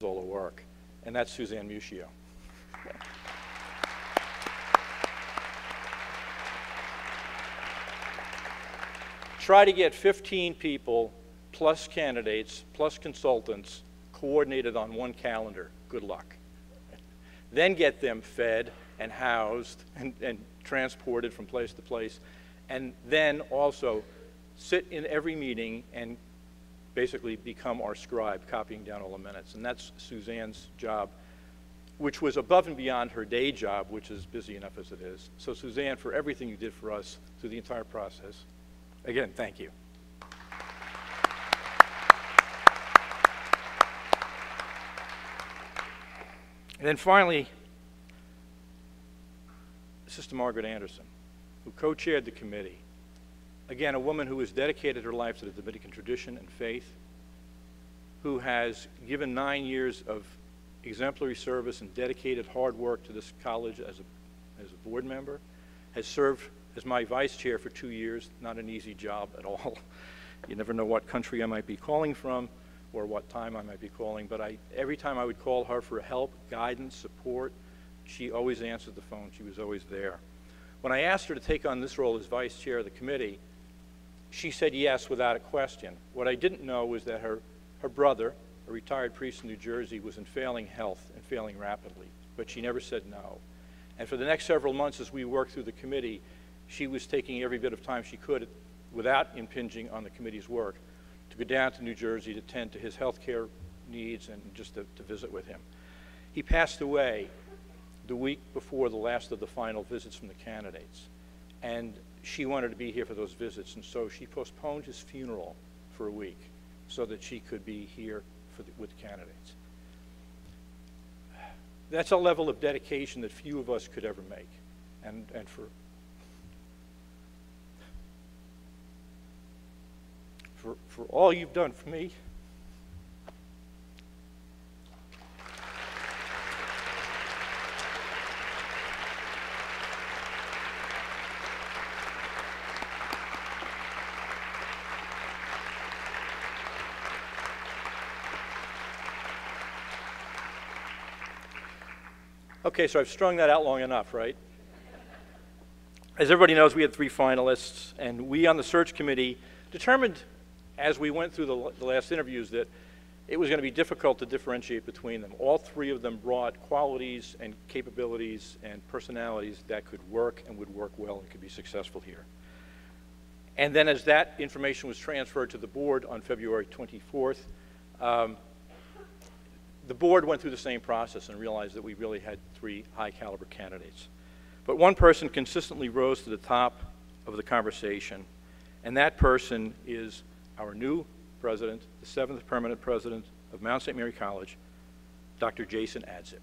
all the work, and that's Suzanne Muccio. Try to get 15 people, plus candidates, plus consultants, coordinated on one calendar. Good luck. Then get them fed and housed and transported from place to place, and then also sit in every meeting and basically become our scribe, copying down all the minutes. And that's Suzanne's job, which was above and beyond her day job, which is busy enough as it is. So Suzanne, for everything you did for us through the entire process, again, thank you. And then finally, Sister Margaret Anderson, who co-chaired the committee. Again, a woman who has dedicated her life to the Dominican tradition and faith, who has given 9 years of exemplary service and dedicated hard work to this college as a board member, has served as my vice chair for 2 years, not an easy job at all. You never know what country I might be calling from or what time I might be calling, but every time I would call her for help, guidance, support, she always answered the phone. She was always there. When I asked her to take on this role as vice chair of the committee, she said yes without a question. What I didn't know was that her brother, a retired priest in New Jersey, was in failing health and failing rapidly, but she never said no. And for the next several months as we worked through the committee, she was taking every bit of time she could, without impinging on the committee's work, to go down to New Jersey to tend to his health care needs and just to visit with him. He passed away the week before the last of the final visits from the candidates. And she wanted to be here for those visits, and so she postponed his funeral for a week so that she could be here with the candidates. That's a level of dedication that few of us could ever make. And for all you've done for me, okay, so I've strung that out long enough, right? As everybody knows, we had 3 finalists, and we on the search committee determined as we went through the last interviews that it was going to be difficult to differentiate between them. All 3 of them brought qualities and capabilities and personalities that could work and would work well and could be successful here. And then as that information was transferred to the board on February 24th, the board went through the same process and realized that we really had 3 high-caliber candidates. But one person consistently rose to the top of the conversation, and that person is our new president, the 7th permanent president of Mount St. Mary College, Dr. Jason Adsit.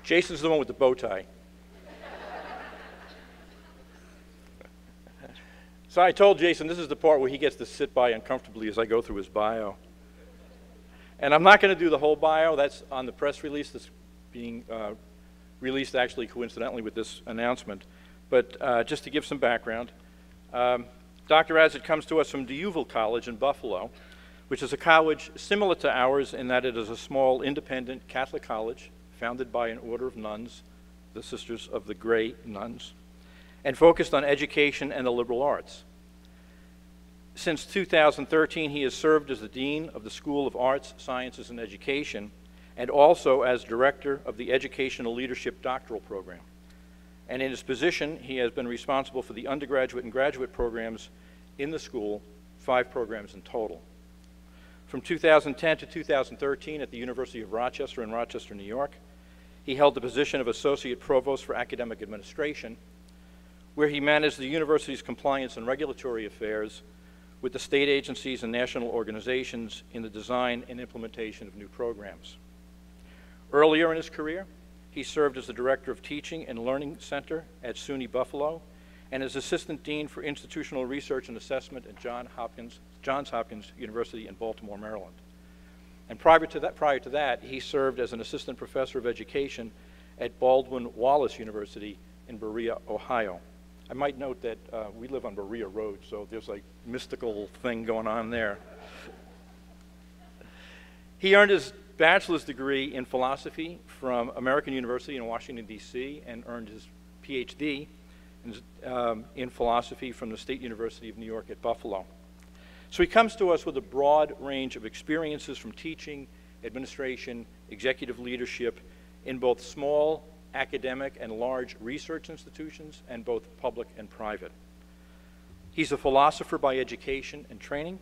Jason's the one with the bow tie. So I told Jason this is the part where he gets to sit by uncomfortably as I go through his bio. And I'm not going to do the whole bio. That's on the press release that's being released actually coincidentally with this announcement. But just to give some background, Dr. Adsit comes to us from DeUville College in Buffalo, which is a college similar to ours in that it is a small independent Catholic college founded by an order of nuns, the Sisters of the Grey Nuns, and focused on education and the liberal arts. Since 2013, he has served as the Dean of the School of Arts, Sciences, and Education, and also as Director of the Educational Leadership Doctoral Program. And in his position, he has been responsible for the undergraduate and graduate programs in the school, 5 programs in total. From 2010 to 2013 at the University of Rochester in Rochester, New York, he held the position of Associate Provost for Academic Administration, where he managed the university's compliance and regulatory affairs with the state agencies and national organizations in the design and implementation of new programs. Earlier in his career, he served as the Director of Teaching and Learning Center at SUNY Buffalo and as Assistant Dean for Institutional Research and Assessment at Johns Hopkins University in Baltimore, Maryland. And prior to that, he served as an Assistant Professor of Education at Baldwin Wallace University in Berea, Ohio. I might note that we live on Berea Road, so there's like mystical thing going on there. He earned his bachelor's degree in philosophy from American University in Washington, D.C., and earned his PhD in philosophy from the State University of New York at Buffalo. So he comes to us with a broad range of experiences from teaching, administration, executive leadership in both small academic and large research institutions, and both public and private. He's a philosopher by education and training,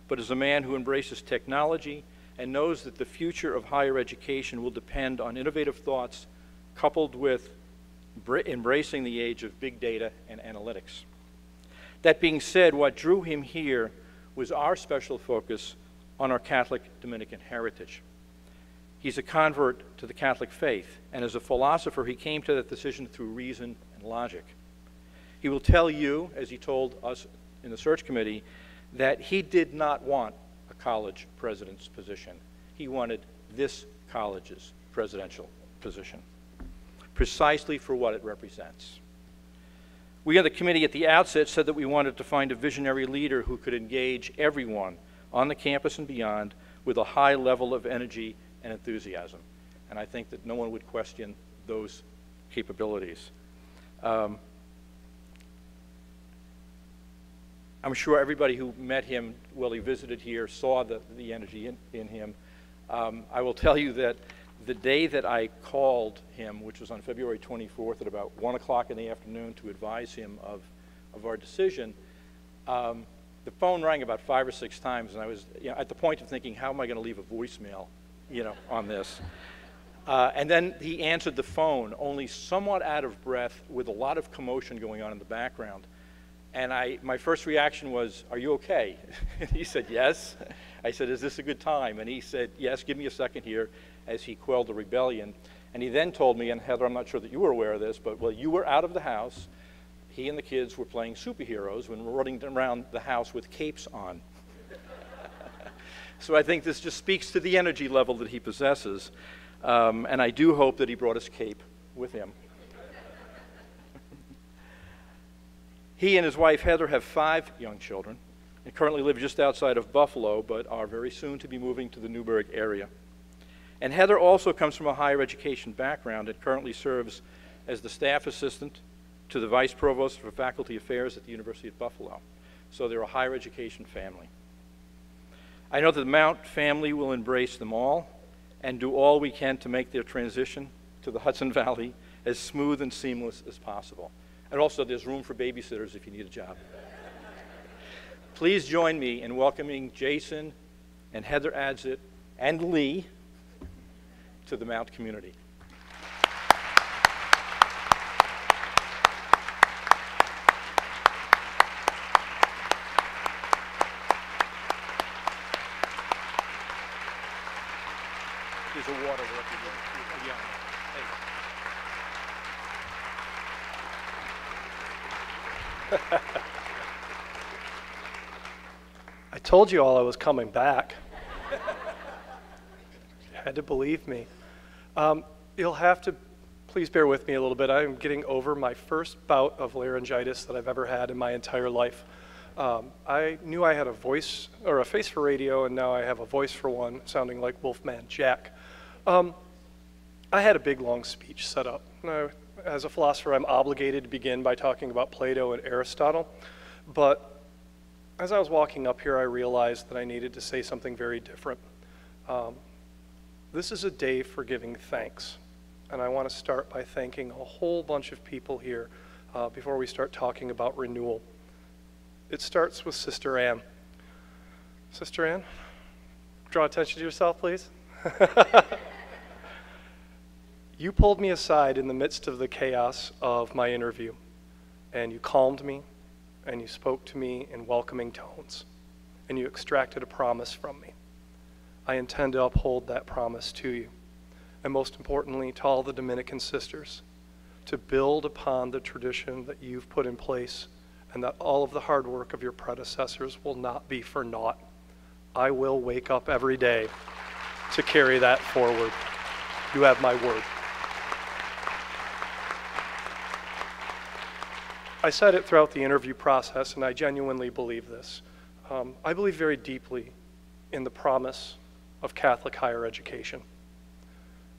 but is a man who embraces technology and knows that the future of higher education will depend on innovative thoughts coupled with embracing the age of big data and analytics. That being said, what drew him here was our special focus on our Catholic Dominican heritage. He's a convert to the Catholic faith, and as a philosopher, he came to that decision through reason and logic. He will tell you, as he told us in the search committee, that he did not want a college president's position. He wanted this college's presidential position, precisely for what it represents. We on the committee at the outset said that we wanted to find a visionary leader who could engage everyone on the campus and beyond with a high level of energy and enthusiasm. And I think that no one would question those capabilities. I'm sure everybody who met him while he visited here saw the energy in him. I will tell you that the day that I called him, which was on February 24th at about 1 o'clock in the afternoon to advise him of our decision, the phone rang about 5 or 6 times, and I was at the point of thinking, how am I going to leave a voicemail on this? And then he answered the phone, only somewhat out of breath, with a lot of commotion going on in the background. And my first reaction was, "Are you okay?" And he said, "Yes." I said, "Is this a good time?" And he said, "Yes, give me a second here," as he quelled the rebellion. And he then told me, and Heather, I'm not sure that you were aware of this, but while you were out of the house, he and the kids were playing superheroes when we're running around the house with capes on. So I think this just speaks to the energy level that he possesses. And I do hope that he brought his cape with him. He and his wife, Heather, have 5 young children and currently live just outside of Buffalo, but are very soon to be moving to the Newburgh area. And Heather also comes from a higher education background and currently serves as the staff assistant to the Vice Provost for Faculty Affairs at the University of Buffalo. So they're a higher education family. I know that the Mount family will embrace them all and do all we can to make their transition to the Hudson Valley as smooth and seamless as possible. And also, there's room for babysitters if you need a job. Please join me in welcoming Jason and Heather Adsit and Lee to the Mount community. There's a water there if you need it. Yeah. Hey. I told you all I was coming back. You had to believe me. You'll have to please bear with me a little bit. I'm getting over my first bout of laryngitis that I've ever had in my entire life. I knew I had a voice or a face for radio, and now I have a voice for one, sounding like Wolfman Jack. I had a big long speech set up. Now, as a philosopher, I'm obligated to begin by talking about Plato and Aristotle, but as I was walking up here, I realized that I needed to say something very different. This is a day for giving thanks, and I want to start by thanking a whole bunch of people here before we start talking about renewal. It starts with Sister Ann. Sister Ann, draw attention to yourself, please. You pulled me aside in the midst of the chaos of my interview, and you calmed me, and you spoke to me in welcoming tones. and you extracted a promise from me. I intend to uphold that promise to you. And most importantly, to all the Dominican sisters, to build upon the tradition that you've put in place and that all of the hard work of your predecessors will not be for naught. I will wake up every day to carry that forward. You have my word. I said it throughout the interview process, and I genuinely believe this. I believe very deeply in the promise of Catholic higher education.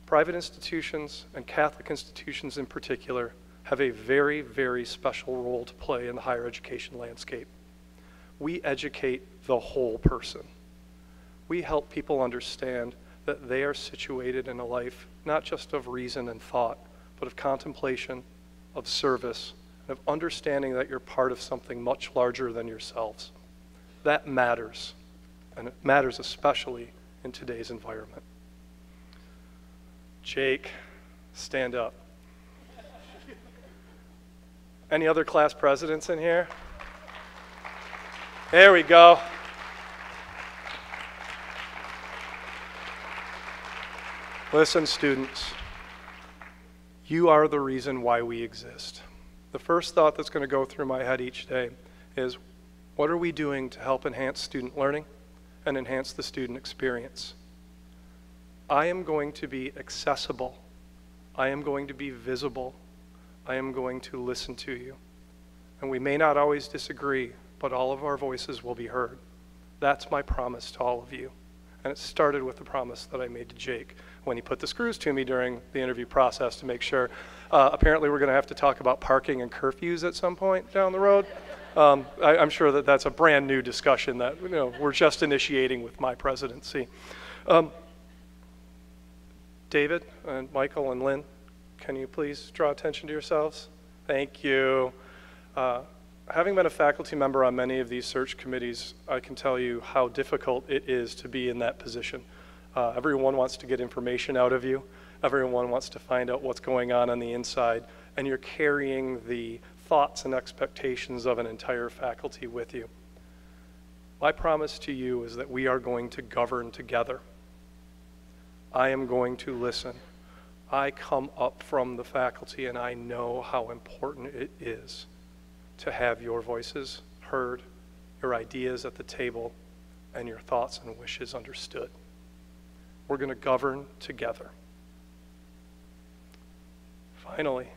Private institutions, and Catholic institutions in particular, have a very, very special role to play in the higher education landscape. We educate the whole person. We help people understand that they are situated in a life not just of reason and thought, but of contemplation, of service, and of understanding that you're part of something much larger than yourselves. That matters, and it matters especially in today's environment. Jake, stand up. Any other class presidents in here? There we go. Listen, students, you are the reason why we exist. The first thought that's going to go through my head each day is, what are we doing to help enhance student learning and enhance the student experience? I am going to be accessible. I am going to be visible. I am going to listen to you. And we may not always disagree, but all of our voices will be heard. That's my promise to all of you. And it started with the promise that I made to Jake when he put the screws to me during the interview process to make sure. Apparently we're going to have to talk about parking and curfews at some point down the road. I'm sure that that's a brand new discussion that we're just initiating with my presidency. David and Michael and Lynn, can you please draw attention to yourselves? Thank you. Having been a faculty member on many of these search committees, I can tell you how difficult it is to be in that position. Everyone wants to get information out of you. Everyone wants to find out what's going on the inside, and you're carrying the thoughts and expectations of an entire faculty with you. My promise to you is that we are going to govern together. I am going to listen. I come up from the faculty, and I know how important it is to have your voices heard, your ideas at the table, and your thoughts and wishes understood. We're going to govern together. Finally,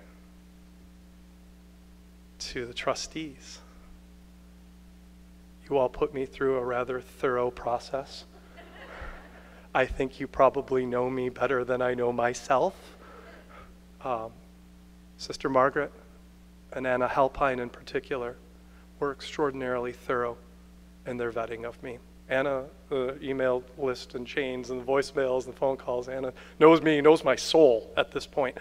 to the trustees. You all put me through a rather thorough process. I think you probably know me better than I know myself. Sister Margaret and Anna Halpine in particular were extraordinarily thorough in their vetting of me. Anna, the email list and chains and the voicemails and the phone calls, Anna knows me, knows my soul at this point.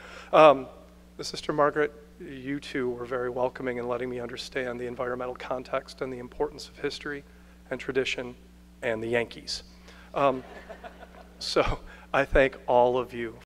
Sister Margaret, you too were very welcoming in letting me understand the environmental context and the importance of history and tradition and the Yankees. So I thank all of you